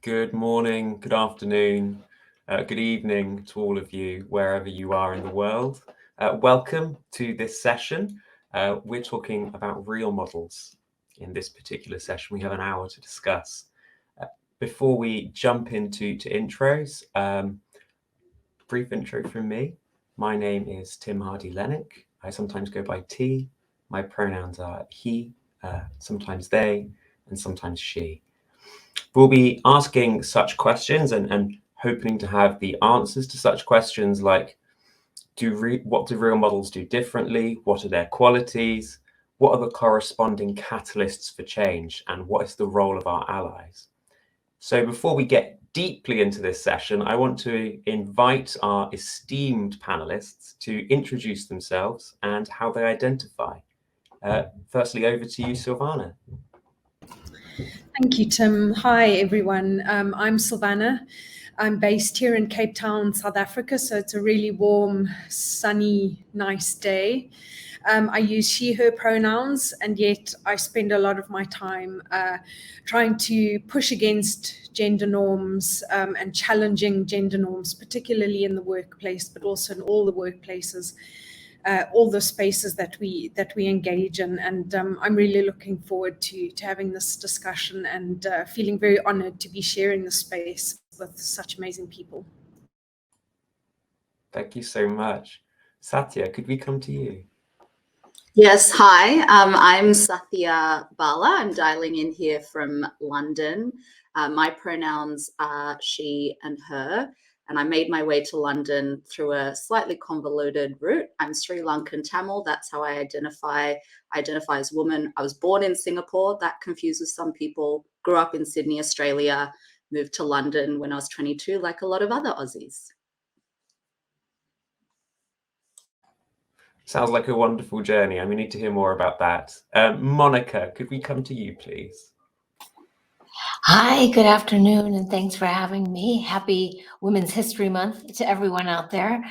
Good morning, good afternoon, good evening to all of you, wherever you are in the world. Welcome to this session. We're talking about real models. In this particular session, we have an hour to discuss. Before we jump into intros, brief intro from me. My name is Tim Hardy-Lennox. I sometimes go by T. My pronouns are he, sometimes they, and sometimes she. We'll be asking such questions and hoping to have the answers to such questions like, what do real models do differently? What are their qualities? What are the corresponding catalysts for change? And what is the role of our allies? So before we get deeply into this session, I want to invite our esteemed panelists to introduce themselves and how they identify. Firstly, over to you, Silvana. Thank you, Tim. Hi, everyone. I'm Silvana. I'm based here in Cape Town, South Africa, so it's a really warm, sunny, nice day. I use she, her pronouns, and yet I spend a lot of my time trying to push against gender norms and challenging gender norms, particularly in the workplace, but also in all the workplaces. All the spaces that we engage in, and I'm really looking forward to having this discussion and feeling very honored to be sharing the space with such amazing people. Thank you so much. Satya, could we come to you? Yes, hi. I'm Satya Bala. I'm dialing in here from London. My pronouns are she and her, and I made my way to London through a slightly convoluted route. I'm Sri Lankan Tamil. That's how I identify. I identify as woman. I was born in Singapore. That confuses some people. Grew up in Sydney, Australia. Moved to London when I was 22, like a lot of other Aussies. Sounds like a wonderful journey, and we need to hear more about that. Monica, could we come to you, please? Hi, good afternoon, and thanks for having me. Happy Women's History Month to everyone out there.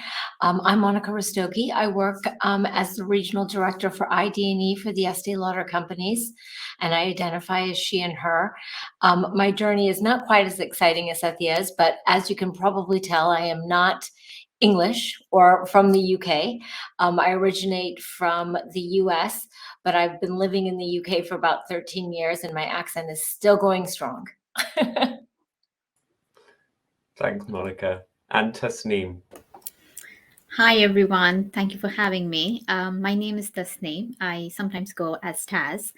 I'm Monica Rastogi. I work as the Regional Director for de&i for the Estee Lauder companies, and I identify as she and her. My journey is not quite as exciting as Satya's, but as you can probably tell, I am not English or from the UK. I originate from the US, but I've been living in the UK for about 13 years and my accent is still going strong. Thanks, Monica. And Tasneem. Hi, everyone. Thank you for having me. My name is Tasneem. I sometimes go as Taz.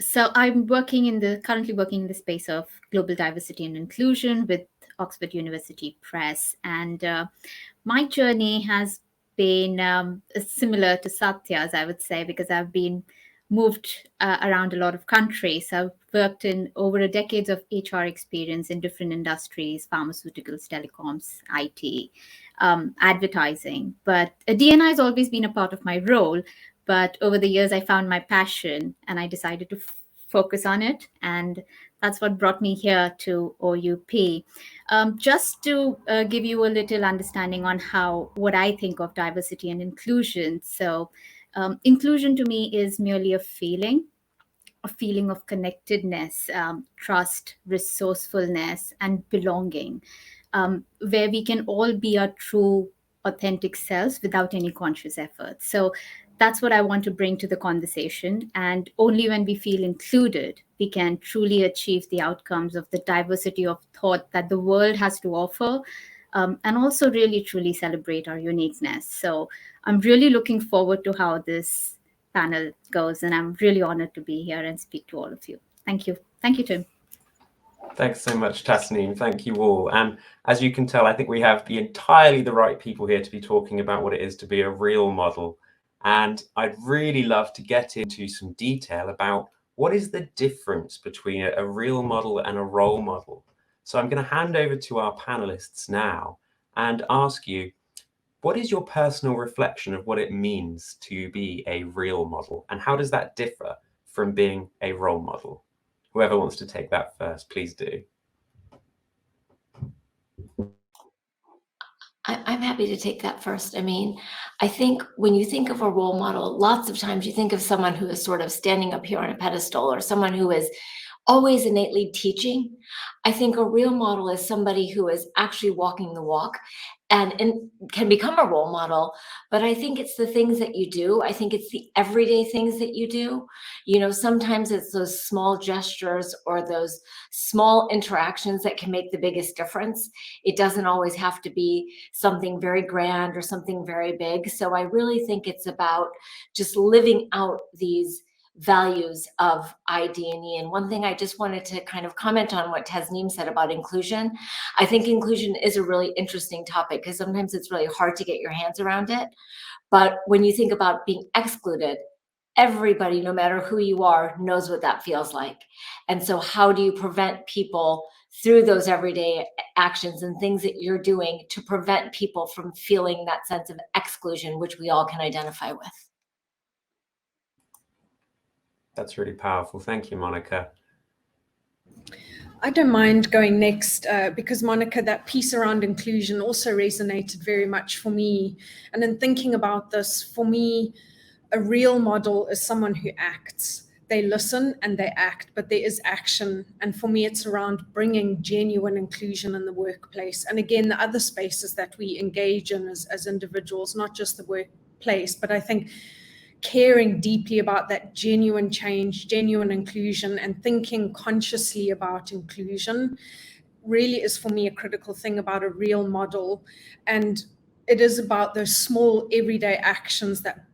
So I'm currently working in the space of global diversity and inclusion with Oxford University Press. And my journey has been similar to Satya's, I would say, because I've been moved around a lot of countries. I've worked in over a decade of HR experience in different industries, pharmaceuticals, telecoms, IT, advertising. But D&I has always been a part of my role. But over the years, I found my passion and I decided to focus on it. And that's what brought me here to OUP. Just to give you a little understanding on what I think of diversity and inclusion. So inclusion to me is merely a feeling of connectedness, trust, resourcefulness, and belonging, where we can all be our true, authentic selves without any conscious effort. So that's what I want to bring to the conversation. And only when we feel included, we can truly achieve the outcomes of the diversity of thought that the world has to offer, and also really truly celebrate our uniqueness. So I'm really looking forward to how this panel goes, and I'm really honored to be here and speak to all of you. Thank you. Thank you, Tim. Thanks so much, Tasneem. Thank you all. And as you can tell, I think we have entirely the right people here to be talking about what it is to be a real model. And I'd really love to get into some detail about what is the difference between a real model and a role model. So I'm going to hand over to our panelists now and ask you, what is your personal reflection of what it means to be a real model? And how does that differ from being a role model? Whoever wants to take that first, please do. I'm happy to take that first. I mean, I think when you think of a role model, lots of times you think of someone who is sort of standing up here on a pedestal or someone who is always innately teaching. I think a real model is somebody who is actually walking the walk and can become a role model. But I think it's the things that you do. I think it's the everyday things that you do. You know, sometimes it's those small gestures or those small interactions that can make the biggest difference. It doesn't always have to be something very grand or something very big. So I really think it's about just living out these values of ID&E. And one thing I just wanted to kind of comment on what Tasneem said about inclusion. I think inclusion is a really interesting topic because sometimes it's really hard to get your hands around it. But when you think about being excluded, everybody, no matter who you are, knows what that feels like. And so how do you prevent people through those everyday actions and things that you're doing to prevent people from feeling that sense of exclusion, which we all can identify with? That's really powerful. Thank you, Monica. I don't mind going next because, Monica, that piece around inclusion also resonated very much for me. And in thinking about this, for me, a real model is someone who acts. They listen and they act, but there is action. And for me, it's around bringing genuine inclusion in the workplace. And again, the other spaces that we engage in as individuals, not just the workplace, but I think caring deeply about that genuine change, genuine inclusion, and thinking consciously about inclusion really is for me a critical thing about a real model. And it is about those small everyday actions that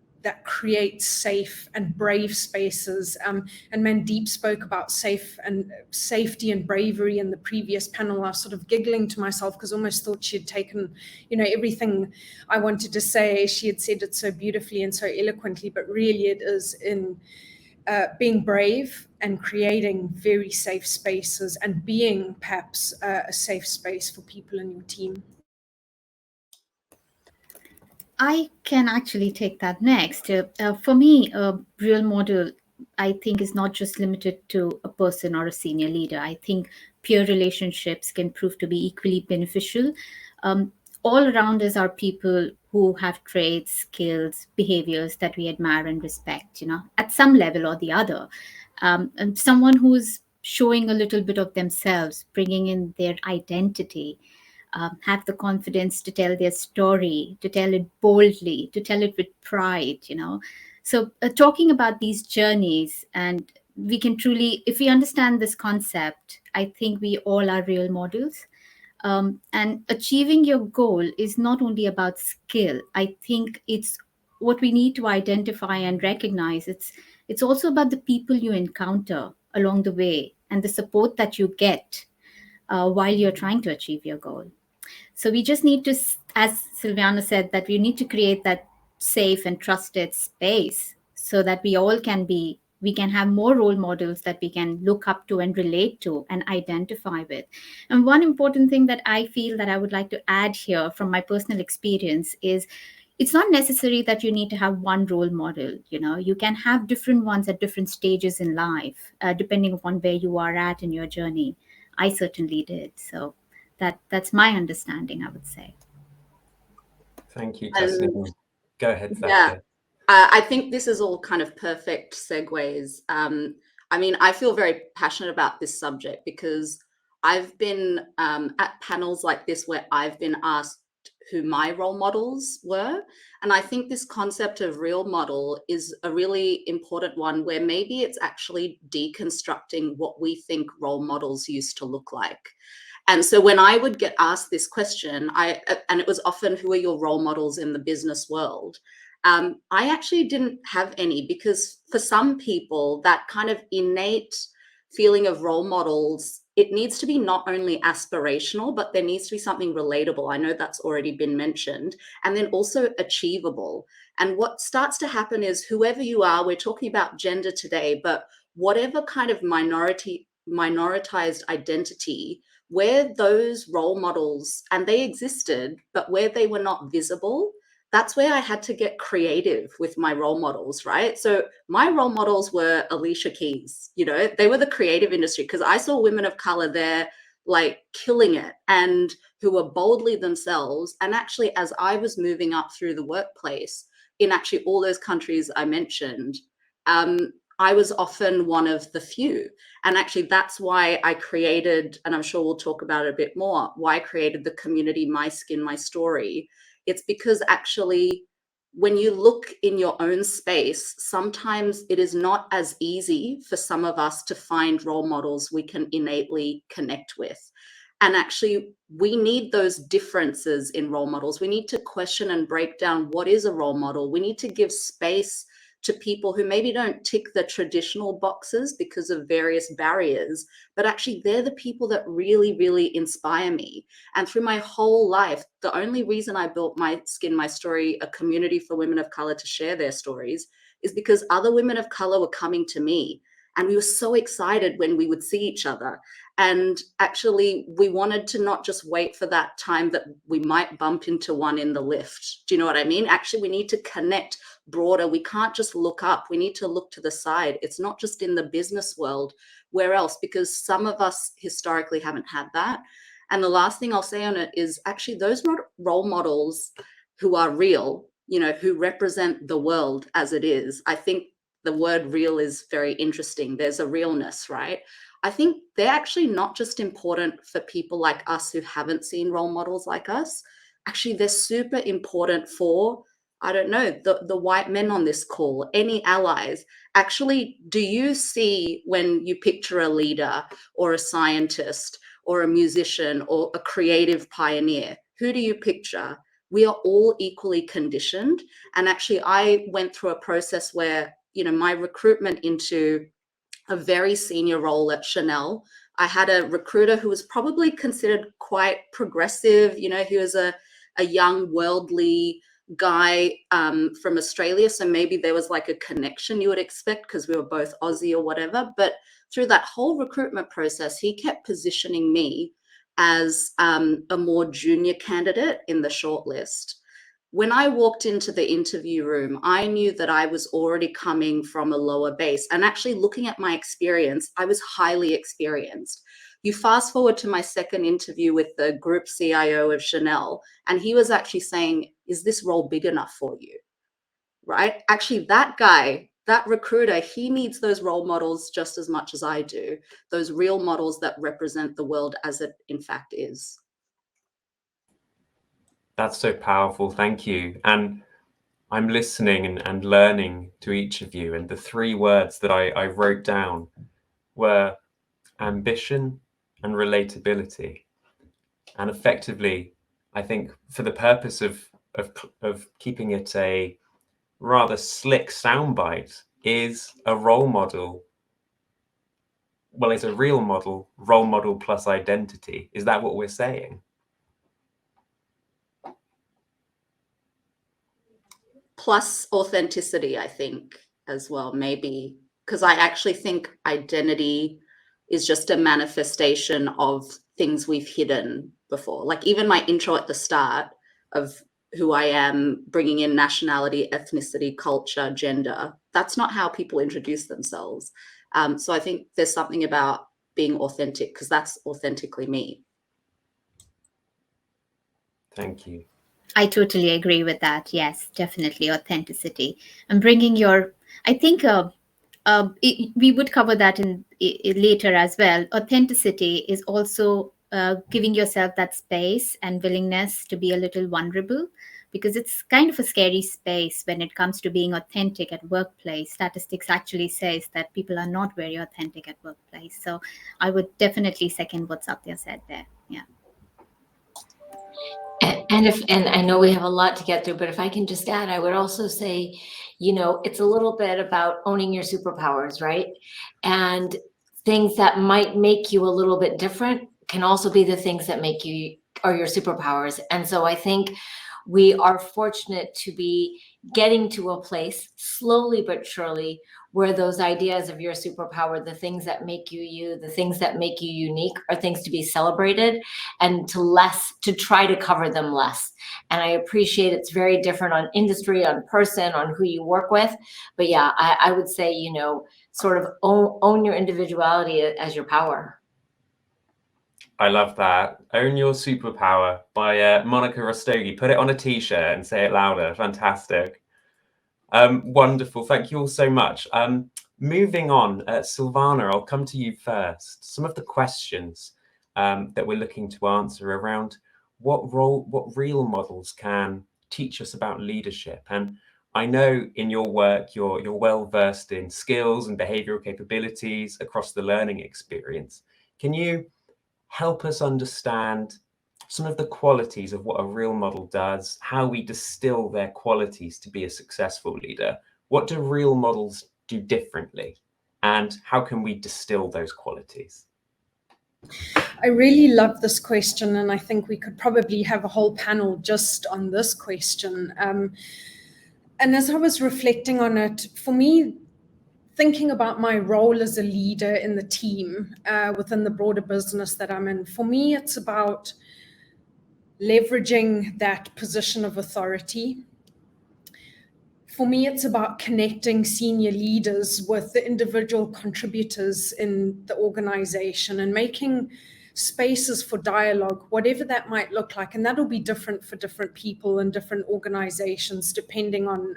create safe and brave spaces. And Mandeep spoke about safety and bravery in the previous panel. I was sort of giggling to myself because I almost thought she had taken, everything I wanted to say. She had said it so beautifully and so eloquently, but really it is in being brave and creating very safe spaces and being perhaps a safe space for people in your team. I can actually take that next. For me, a real model, I think, is not just limited to a person or a senior leader. I think peer relationships can prove to be equally beneficial. Um, all around us are people who have traits, skills, behaviors that we admire and respect, at some level or the other. And someone who's showing a little bit of themselves, bringing in their identity, have the confidence to tell their story, to tell it boldly, to tell it with pride. So talking about these journeys, and we can truly, if we understand this concept, I think we all are real models. And achieving your goal is not only about skill. I think it's what we need to identify and recognize. It's also about the people you encounter along the way and the support that you get while you're trying to achieve your goal. So we just need to, as Silviana said, that we need to create that safe and trusted space so that we can have more role models that we can look up to and relate to and identify with. And one important thing that I feel that I would like to add here from my personal experience is it's not necessary that you need to have one role model. You can have different ones at different stages in life, depending upon where you are at in your journey. I certainly did. So that's my understanding, I would say. Thank you, Tasneem. Go ahead, Yeah, Sathya. I think this is all kind of perfect segues. I mean, I feel very passionate about this subject because I've been at panels like this where I've been asked who my role models were. And I think this concept of real model is a really important one where maybe it's actually deconstructing what we think role models used to look like. And so when I would get asked this question, and it was often, who are your role models in the business world? I actually didn't have any, because for some people, that kind of innate feeling of role models, it needs to be not only aspirational, but there needs to be something relatable. I know that's already been mentioned. And then also achievable. And what starts to happen is, whoever you are, we're talking about gender today, but whatever kind of minoritized identity, where those role models, and they existed, but where they were not visible, that's where I had to get creative with my role models, right? So my role models were Alicia Keys. They were the creative industry, because I saw women of color there like killing it and who were boldly themselves. And actually, as I was moving up through the workplace in actually all those countries I mentioned, I was often one of the few. And actually, that's why I created, and I'm sure we'll talk about it a bit more, why I created the community My Skin, My Story. It's because actually, when you look in your own space, sometimes it is not as easy for some of us to find role models we can innately connect with. And actually, we need those differences in role models. We need to question and break down what is a role model. We need to give space to people who maybe don't tick the traditional boxes because of various barriers, but actually they're the people that really, really inspire me. And through my whole life, the only reason I built My Skin, My Story, a community for women of color to share their stories, is because other women of color were coming to me. And we were so excited when we would see each other. And actually, we wanted to not just wait for that time that we might bump into one in the lift. Do you know what I mean? Actually, we need to connect broader. We can't just look up. We need to look to the side. It's not just in the business world. Where else? Because some of us historically haven't had that. And the last thing I'll say on it is actually those role models who are real, you know, who represent the world as it is. I think the word real is very interesting. There's a realness, right? I think they're actually not just important for people like us who haven't seen role models like us. Actually, they're super important for, I don't know, the white men on this call, any allies. Actually, do you see when you picture a leader or a scientist or a musician or a creative pioneer, who do you picture? We are all equally conditioned. And actually, I went through a process where, you know, my recruitment into a very senior role at Chanel, I had a recruiter who was probably considered quite progressive. You know, he was a young worldly guy from Australia. So maybe there was like a connection you would expect because we were both Aussie or whatever. But through that whole recruitment process, he kept positioning me as a more junior candidate in the shortlist. When I walked into the interview room, I knew that I was already coming from a lower base. And actually, looking at my experience, I was highly experienced. You fast forward to my second interview with the group CIO of Chanel, and he was actually saying, is this role big enough for you? Right? Actually, that guy, that recruiter, he needs those role models just as much as I do, those real models that represent the world as it in fact is. That's so powerful. Thank you. And I'm listening and learning to each of you. And the three words that I wrote down were ambition and relatability. And effectively, I think for the purpose of keeping it a rather slick soundbite, is a role model. Well, it's a real model, role model plus identity. Is that what we're saying? Plus authenticity, I think, as well, maybe, because I actually think identity is just a manifestation of things we've hidden before. Like even my intro at the start of who I am, bringing in nationality, ethnicity, culture, gender, that's not how people introduce themselves. So I think there's something about being authentic, because that's authentically me. Thank you. I totally agree with that. Yes, definitely authenticity and bringing your. I think we would cover that in later as well. Authenticity is also giving yourself that space and willingness to be a little vulnerable, because it's kind of a scary space when it comes to being authentic at workplace. Statistics actually says that people are not very authentic at workplace. So I would definitely second what Satya said there. Yeah. And I know we have a lot to get through, but if I can just add, I would also say, you know, it's a little bit about owning your superpowers, right? And things that might make you a little bit different can also be the things that make you are your superpowers. And so I think we are fortunate to be getting to a place slowly but surely where those ideas of your superpower, the things that make you you, the things that make you unique, are things to be celebrated, and to try to cover them less. And I appreciate it's very different on industry, on person, on who you work with. But yeah, I would say, you know, sort of own your individuality as your power. I love that. Own Your Superpower by Monica Rastogi. Put it on a t-shirt and say it louder. Fantastic. Wonderful. Thank you all so much. Moving on, Silvana, I'll come to you first. Some of the questions that we're looking to answer around what real models can teach us about leadership. And I know in your work, you're well versed in skills and behavioral capabilities across the learning experience. Can you help us understand some of the qualities of what a real model does, how we distill their qualities to be a successful leader? What do real models do differently? And how can we distill those qualities? I really love this question, and I think we could probably have a whole panel just on this question. And as I was reflecting on it, for me, thinking about my role as a leader in the team within the broader business that I'm in, for me, it's about leveraging that position of authority. For me, it's about connecting senior leaders with the individual contributors in the organization and making spaces for dialogue, whatever that might look like. And that'll be different for different people and different organizations, depending on,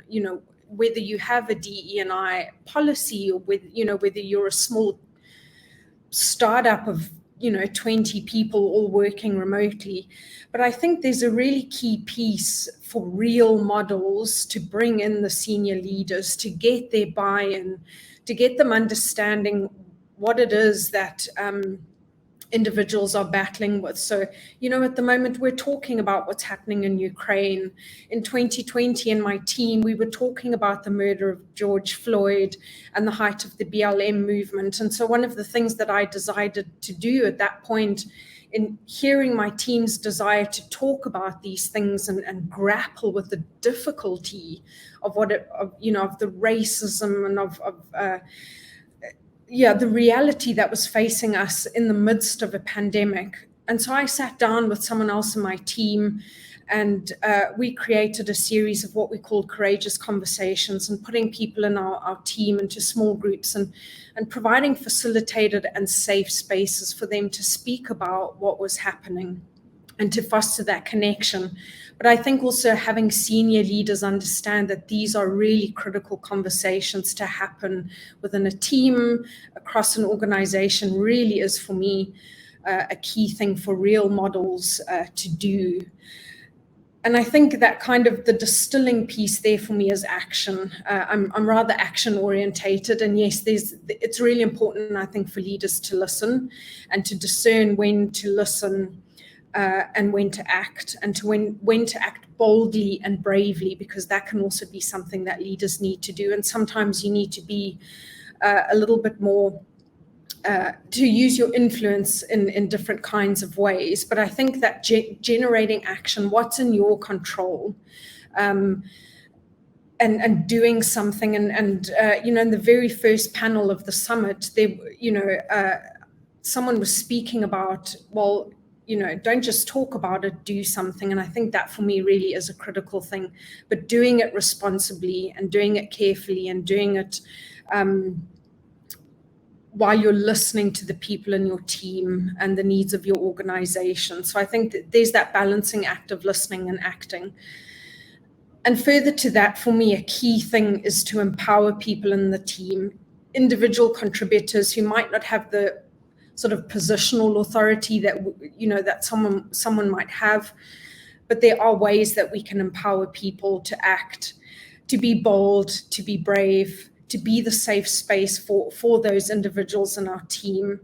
whether you have a DE&I policy or whether you're a small startup of 20 people all working remotely. But I think there's a really key piece for real models to bring in the senior leaders, to get their buy-in, to get them understanding what it is that individuals are battling with. So, at the moment, we're talking about what's happening in Ukraine. In 2020, in my team, we were talking about the murder of George Floyd and the height of the BLM movement. And so one of the things that I decided to do at that point, in hearing my team's desire to talk about these things and grapple with the difficulty of of the racism and of the reality that was facing us in the midst of a pandemic. And so I sat down with someone else in my team, and we created a series of what we call courageous conversations, and putting people in our team into small groups and providing facilitated and safe spaces for them to speak about what was happening and to foster that connection. But I think also having senior leaders understand that these are really critical conversations to happen within a team, across an organization, really is, for me, a key thing for real models to do. And I think that kind of the distilling piece there for me is action. I'm rather action orientated, and yes, it's really important, I think, for leaders to listen and to discern when to listen and when to act, and to when to act boldly and bravely, because that can also be something that leaders need to do. And sometimes you need to be a little bit more to use your influence in different kinds of ways. But I think that generating action, what's in your control, and doing something, and in the very first panel of the summit, there, someone was speaking about, well, don't just talk about it, do something. And I think that for me really is a critical thing, but doing it responsibly and doing it carefully and doing it while you're listening to the people in your team and the needs of your organization. So I think that there's that balancing act of listening and acting. And further to that, for me, a key thing is to empower people in the team, individual contributors who might not have the sort of positional authority that that someone might have, but there are ways that we can empower people to act, to be bold, to be brave, to be the safe space for those individuals in our team.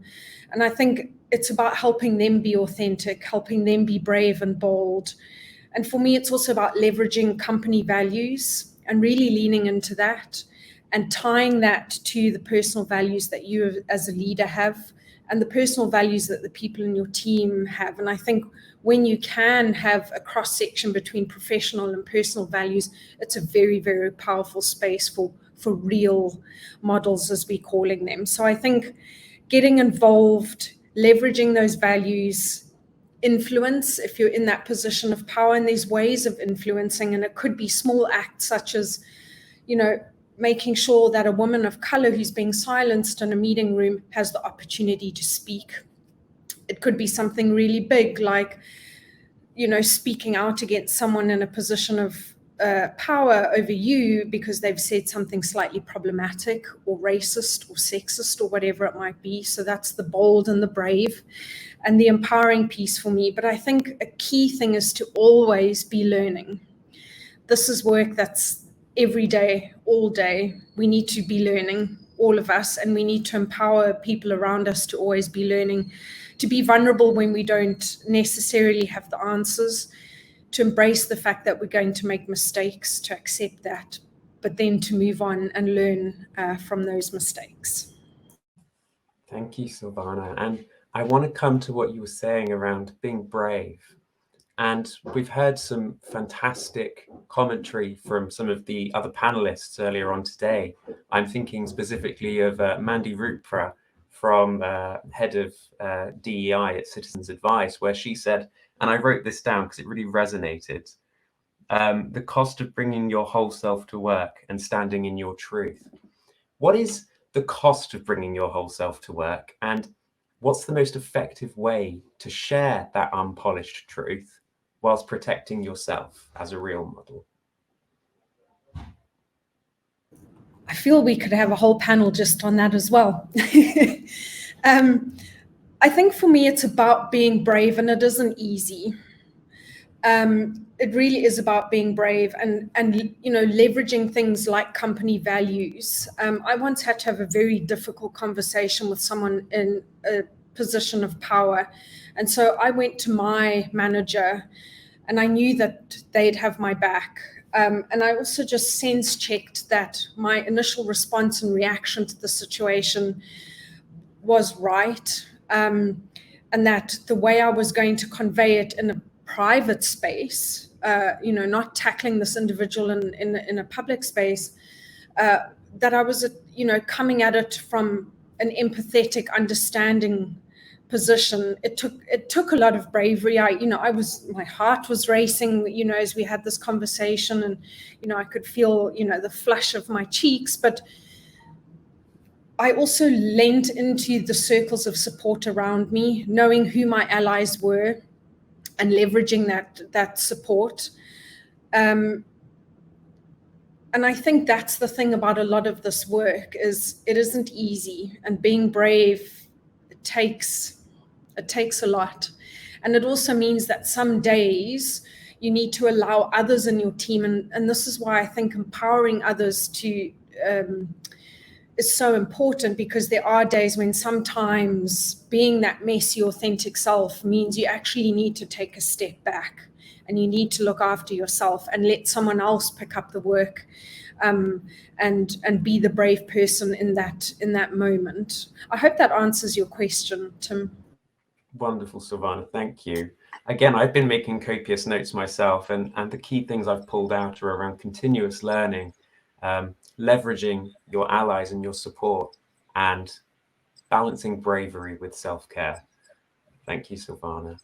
And I think it's about helping them be authentic, helping them be brave and bold. And for me, it's also about leveraging company values and really leaning into that and tying that to the personal values that you as a leader have and the personal values that the people in your team have. And I think when you can have a cross-section between professional and personal values, it's a very, very powerful space for real models, as we're calling them. So I think getting involved, leveraging those values, influence, if you're in that position of power, and there's ways of influencing, and it could be small acts such as, making sure that a woman of color who's being silenced in a meeting room has the opportunity to speak. It could be something really big, like, speaking out against someone in a position of power over you because they've said something slightly problematic or racist or sexist or whatever it might be. So that's the bold and the brave and the empowering piece for me. But I think a key thing is to always be learning. This is work that's every day, all day. We need to be learning, all of us, and we need to empower people around us to always be learning, to be vulnerable when we don't necessarily have the answers, to embrace the fact that we're going to make mistakes, to accept that, but then to move on and learn from those mistakes. Thank you, Silvana. And I want to come to what you were saying around being brave. And we've heard some fantastic commentary from some of the other panelists earlier on today. I'm thinking specifically of Mandy Rupra from head of DEI at Citizens Advice, where she said, and I wrote this down because it really resonated, the cost of bringing your whole self to work and standing in your truth. What is the cost of bringing your whole self to work, and what's the most effective way to share that unpolished truth whilst protecting yourself as a real model? I feel we could have a whole panel just on that as well. I think for me, it's about being brave, and it isn't easy. It really is about being brave and leveraging things like company values. I once had to have a very difficult conversation with someone in a position of power, and so I went to my manager, and I knew that they'd have my back. And I also just sense checked that my initial response and reaction to the situation was right, and that the way I was going to convey it in a private space, not tackling this individual in a public space, that I was, coming at it from an empathetic, understanding position. It took a lot of bravery. My heart was racing, as we had this conversation, and I could feel, the flush of my cheeks, but I also leaned into the circles of support around me, knowing who my allies were and leveraging that support. And I think that's the thing about a lot of this work is it isn't easy, and being brave, it takes a lot. And it also means that some days you need to allow others in your team. And this is why I think empowering others to is so important, because there are days when sometimes being that messy, authentic self means you actually need to take a step back and you need to look after yourself and let someone else pick up the work, and be the brave person in that moment. I hope that answers your question, Tim. Wonderful, Silvana. Thank you. Again, I've been making copious notes myself, and the key things I've pulled out are around continuous learning, leveraging your allies and your support, and balancing bravery with self-care. Thank you, Silvana.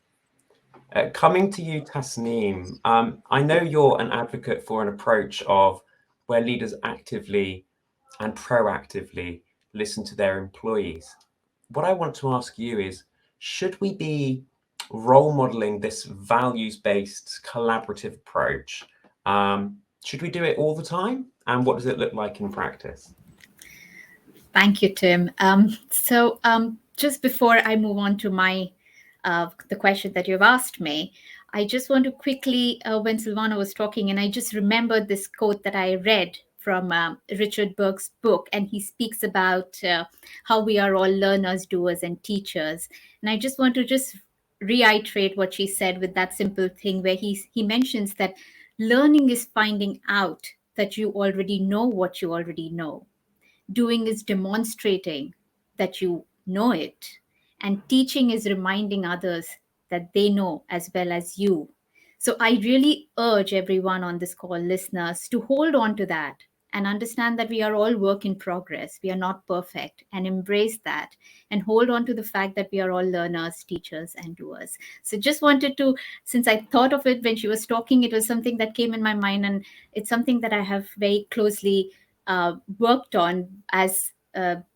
Coming to you, Tasneem, I know you're an advocate for an approach of where leaders actively and proactively listen to their employees. What I want to ask you is, should we be role modeling this values-based collaborative approach? Should we do it all the time? And what does it look like in practice? Thank you, Tim. So just before I move on to the question that you've asked me, I just want to quickly, when Silvana was talking, and I just remembered this quote that I read from Richard Burke's book, and he speaks about how we are all learners, doers, and teachers. And I just want to just reiterate what she said with that simple thing where he mentions that learning is finding out that you already know what you already know. Doing is demonstrating that you know it. And teaching is reminding others that they know as well as you. So I really urge everyone on this call, listeners, to hold on to that and understand that we are all work in progress. We are not perfect, and embrace that and hold on to the fact that we are all learners, teachers, and doers. So just wanted to, since I thought of it when she was talking, it was something that came in my mind, and it's something that I have very closely worked on as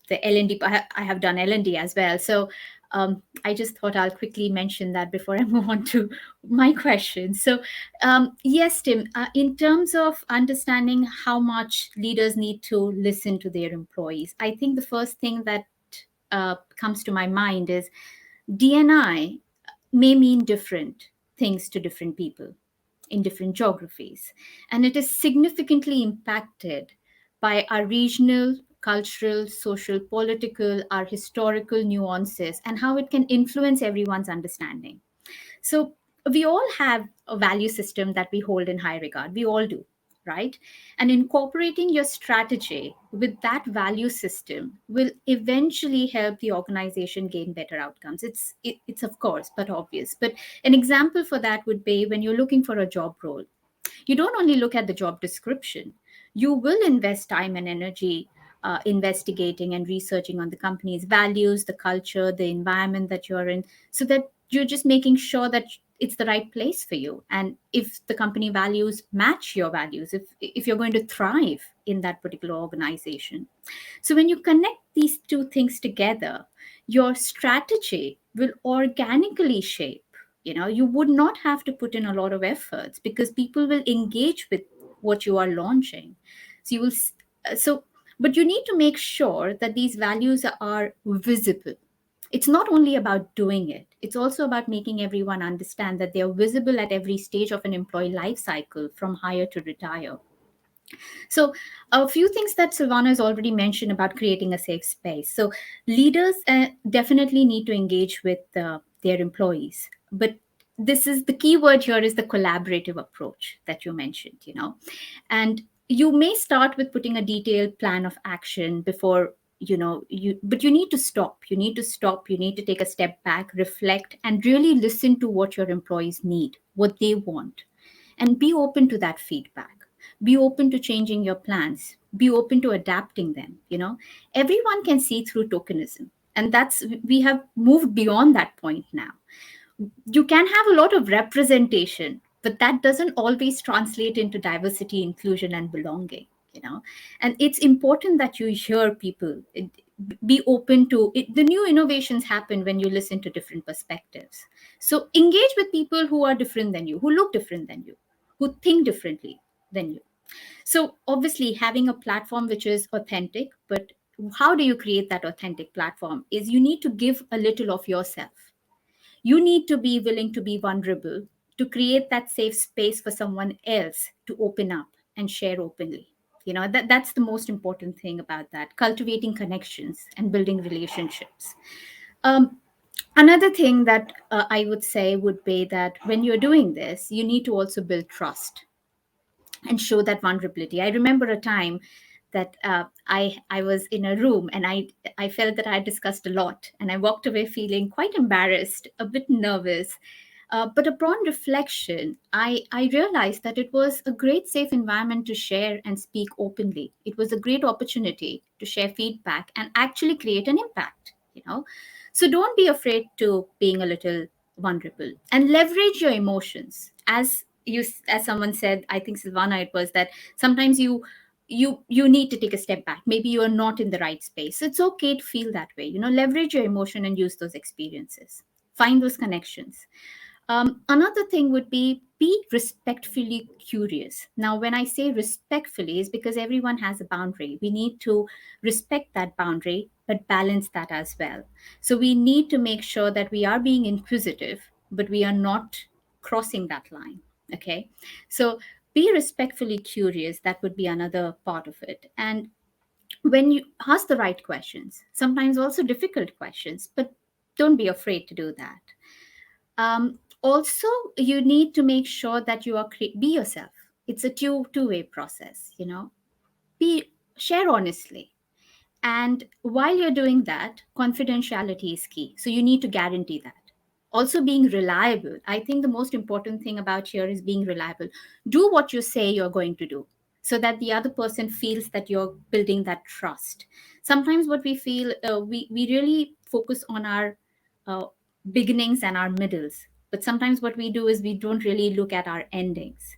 the L&D. I have done L&D as well. So I just thought I'll quickly mention that before I move on to my question. So yes, Tim, in terms of understanding how much leaders need to listen to their employees, I think the first thing that comes to my mind is D&I may mean different things to different people in different geographies. And it is significantly impacted by our regional, cultural, social, political, our historical nuances, and how it can influence everyone's understanding. So we all have a value system that we hold in high regard. We all do, right? And incorporating your strategy with that value system will eventually help the organization gain better outcomes. It's of course, but obvious. But an example for that would be when you're looking for a job role. You don't only look at the job description, you will invest time and energy investigating and researching on the company's values, the culture, the environment that you're in, so that you're just making sure that it's the right place for you. And if the company values match your values, if you're going to thrive in that particular organization. So when you connect these two things together, your strategy will organically shape. You would not have to put in a lot of efforts because people will engage with what you are launching. So you will so but you need to make sure that these values are visible. It's not only about doing it, it's also about making everyone understand that they are visible at every stage of an employee life cycle, from hire to retire. So, a few things that Silvana has already mentioned about creating a safe space. So, leaders definitely need to engage with their employees, but this is the key word here is the collaborative approach that you mentioned. And you may start with putting a detailed plan of action before but you need to stop. You need to take a step back, reflect, and really listen to what your employees need, what they want, and be open to that feedback. Be open to changing your plans, be open to adapting them. Everyone can see through tokenism, and we have moved beyond that point now. You can have a lot of representation, but that doesn't always translate into diversity, inclusion, and belonging. And it's important that you hear people. Be open to it. The new innovations happen when you listen to different perspectives. So engage with people who are different than you, who look different than you, who think differently than you. So obviously having a platform which is authentic, but how do you create that authentic platform is you need to give a little of yourself. You need to be willing to be vulnerable to create that safe space for someone else to open up and share openly. That's the most important thing about that, cultivating connections and building relationships. um, Another thing that I would say would be that when you're doing this, you need to also build trust and show that vulnerability. I remember a time that I was in a room and I felt that I discussed a lot, and I walked away feeling quite embarrassed, a bit nervous. But upon reflection, I realized that it was a great safe environment to share and speak openly. It was a great opportunity to share feedback and actually create an impact. So don't be afraid to being a little vulnerable and leverage your emotions. As someone said, I think Silvana, it was that sometimes you need to take a step back. Maybe you are not in the right space. It's okay to feel that way. Leverage your emotion and use those experiences. Find those connections. Another thing would be respectfully curious. Now, when I say respectfully, is because everyone has a boundary. We need to respect that boundary, but balance that as well. So we need to make sure that we are being inquisitive, but we are not crossing that line. Okay. So be respectfully curious. That would be another part of it. And when you ask the right questions, sometimes also difficult questions, but don't be afraid to do that. Also, you need to make sure that you are be yourself. It's a two-way process. Be Share honestly, and while you're doing that, confidentiality is key. So you need to guarantee that. Also, being reliable. I think the most important thing about here is being reliable. Do what you say you're going to do so that the other person feels that you're building that trust. Sometimes what we feel, we really focus on our uh, beginnings and our middles. But sometimes what we do is we don't really look at our endings.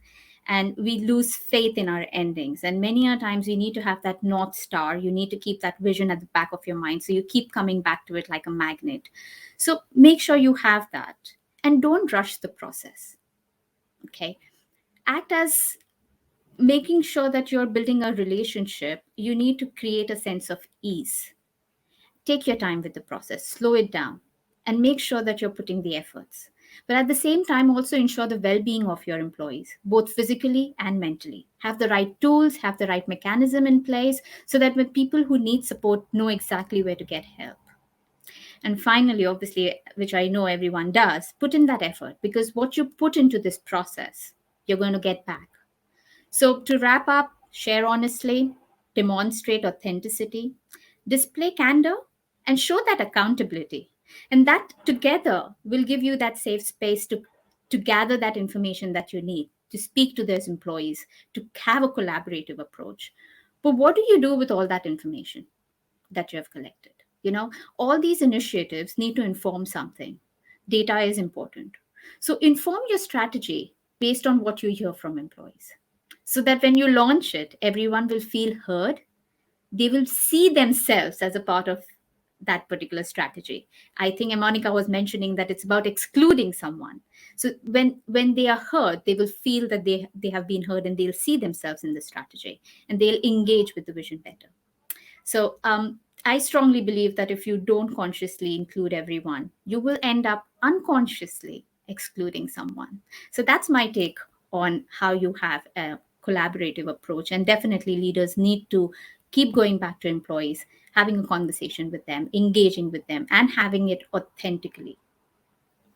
and we lose faith in our endings. And many a times we need to have that North Star. You need to keep that vision at the back of your mind, so you keep coming back to it like a magnet. So make sure you have that, and don't rush the process. Okay, act as making sure that you're building a relationship. You need to create a sense of ease. Take your time with the process, slow it down, and make sure that you're putting the efforts. But at the same time, also ensure the well being of your employees, both physically and mentally. Have the right tools, have the right mechanism in place, so that when people who need support know exactly where to get help. And finally, obviously, which I know everyone does, put in that effort, because what you put into this process, you're going to get back. So, to wrap up, share honestly, demonstrate authenticity, display candor, and show that accountability. And that together will give you that safe space to gather that information that you need, to speak to those employees, to have a collaborative approach. But what do you do with all that information that you have collected? You know, all these initiatives need to inform something. Data is important. So, inform your strategy based on what you hear from employees, so that when you launch it, everyone will feel heard. They will see themselves as a part of that particular strategy. I think Monica was mentioning that it's about excluding someone. So when they are heard, they will feel that they have been heard, and they'll see themselves in the strategy, and they'll engage with the vision better. So I strongly believe that if you don't consciously include everyone, you will end up unconsciously excluding someone. So that's my take on how you have a collaborative approach. And definitely leaders need to keep going back to employees, having a conversation with them, engaging with them, and having it authentically.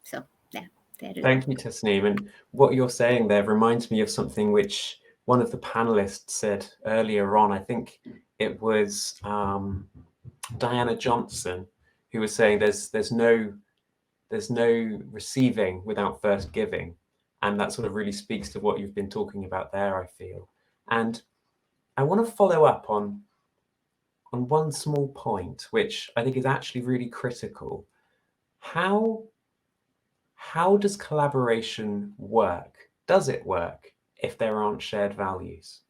So yeah, there it is. Thank you, Tasneem. And what you're saying there reminds me of something which one of the panelists said earlier on. I think it was Diana Johnson, who was saying there's no receiving without first giving. And that sort of really speaks to what you've been talking about there, I feel. And I want to follow up on one small point, which I think is actually really critical. How does collaboration work? Does it work if there aren't shared values?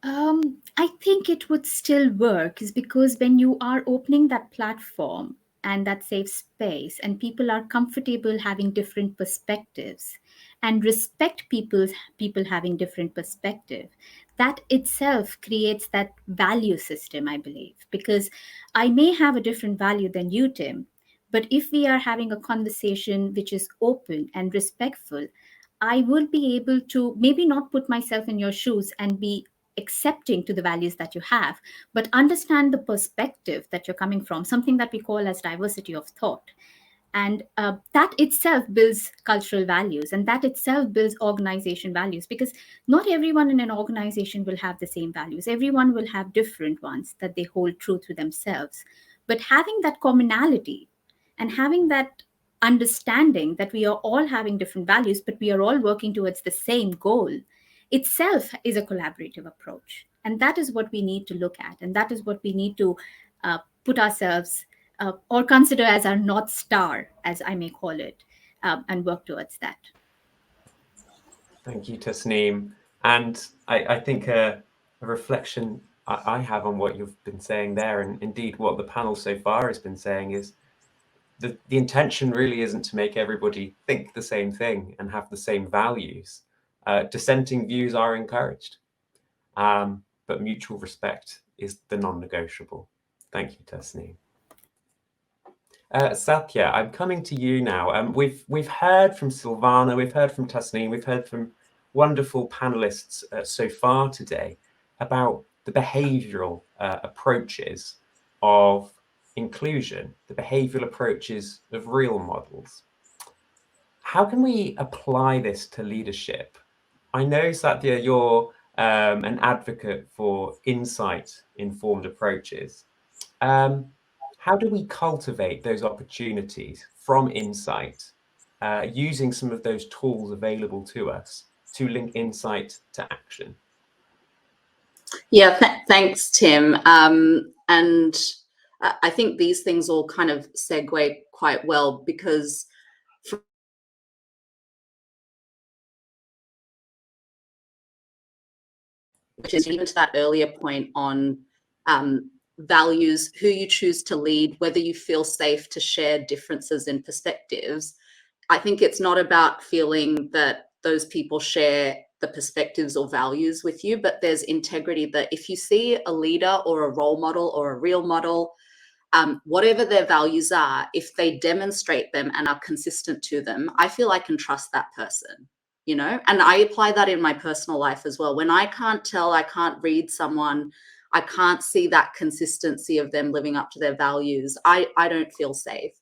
I think it would still work, is because when you are opening that platform and that safe space, and people are comfortable having different perspectives and respect people having different perspective, that itself creates that value system, I believe. Because I may have a different value than you, Tim, but if we are having a conversation which is open and respectful, I will be able to maybe not put myself in your shoes and be accepting to the values that you have, but understand the perspective that you're coming from, something that we call as diversity of thought. And that itself builds cultural values, and that itself builds organization values, because not everyone in an organization will have the same values. Everyone will have different ones that they hold true to themselves. But having that commonality and having that understanding that we are all having different values, but we are all working towards the same goal, itself is a collaborative approach. And that is what we need to look at. And that is what we need to put ourselves or consider as our North Star, as I may call it, and work towards that. Thank you, Tasneem. And I think a reflection I have on what you've been saying there, and indeed what the panel so far has been saying, is the intention really isn't to make everybody think the same thing and have the same values. Dissenting views are encouraged, but mutual respect is the non-negotiable. Thank you, Tasneem. Satya, I'm coming to you now. We've heard from Silvana, we've heard from Tasneem, we've heard from wonderful panelists so far today about the behavioural approaches of inclusion, the behavioural approaches of real models. How can we apply this to leadership? I know, Satya, you're an advocate for insight-informed approaches. How do we cultivate those opportunities from insight, using some of those tools available to us to link insight to action? Yeah, thanks, Tim. And I think these things all kind of segue quite well, because which is even to that earlier point on values, who you choose to lead, whether you feel safe to share differences in perspectives. I think it's not about feeling that those people share the perspectives or values with you, but there's integrity that if you see a leader or a role model or a real model, whatever their values are, if they demonstrate them and are consistent to them, I feel I can trust that person, you know? And I apply that in my personal life as well. When I can't tell, I can't read someone, I can't see that consistency of them living up to their values, I don't feel safe.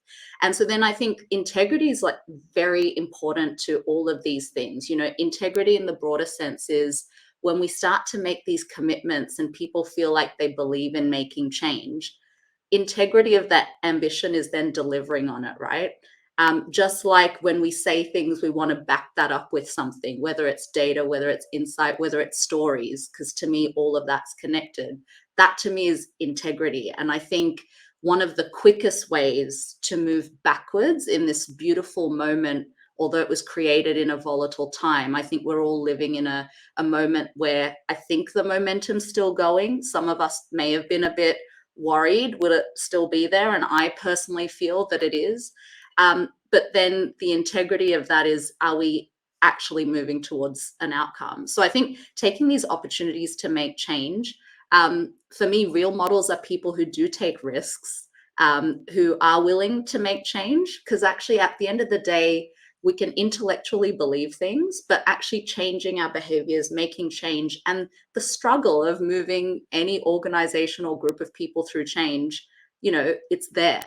And so then I think integrity is like very important to all of these things. You know, integrity in the broader sense is when we start to make these commitments and people feel like they believe in making change, integrity of that ambition is then delivering on it, right? Just like when we say things, we want to back that up with something, whether it's data, whether it's insight, whether it's stories, because to me, all of that's connected. That to me is integrity. And I think one of the quickest ways to move backwards in this beautiful moment, although it was created in a volatile time, I think we're all living in a moment where I think the momentum's still going. Some of us may have been a bit worried, will it still be there? And I personally feel that it is. But then the integrity of that is, are we actually moving towards an outcome? So I think taking these opportunities to make change, for me, real models are people who do take risks, who are willing to make change, because actually at the end of the day, we can intellectually believe things, but actually changing our behaviors, making change, and the struggle of moving any organization or group of people through change, you know, it's there.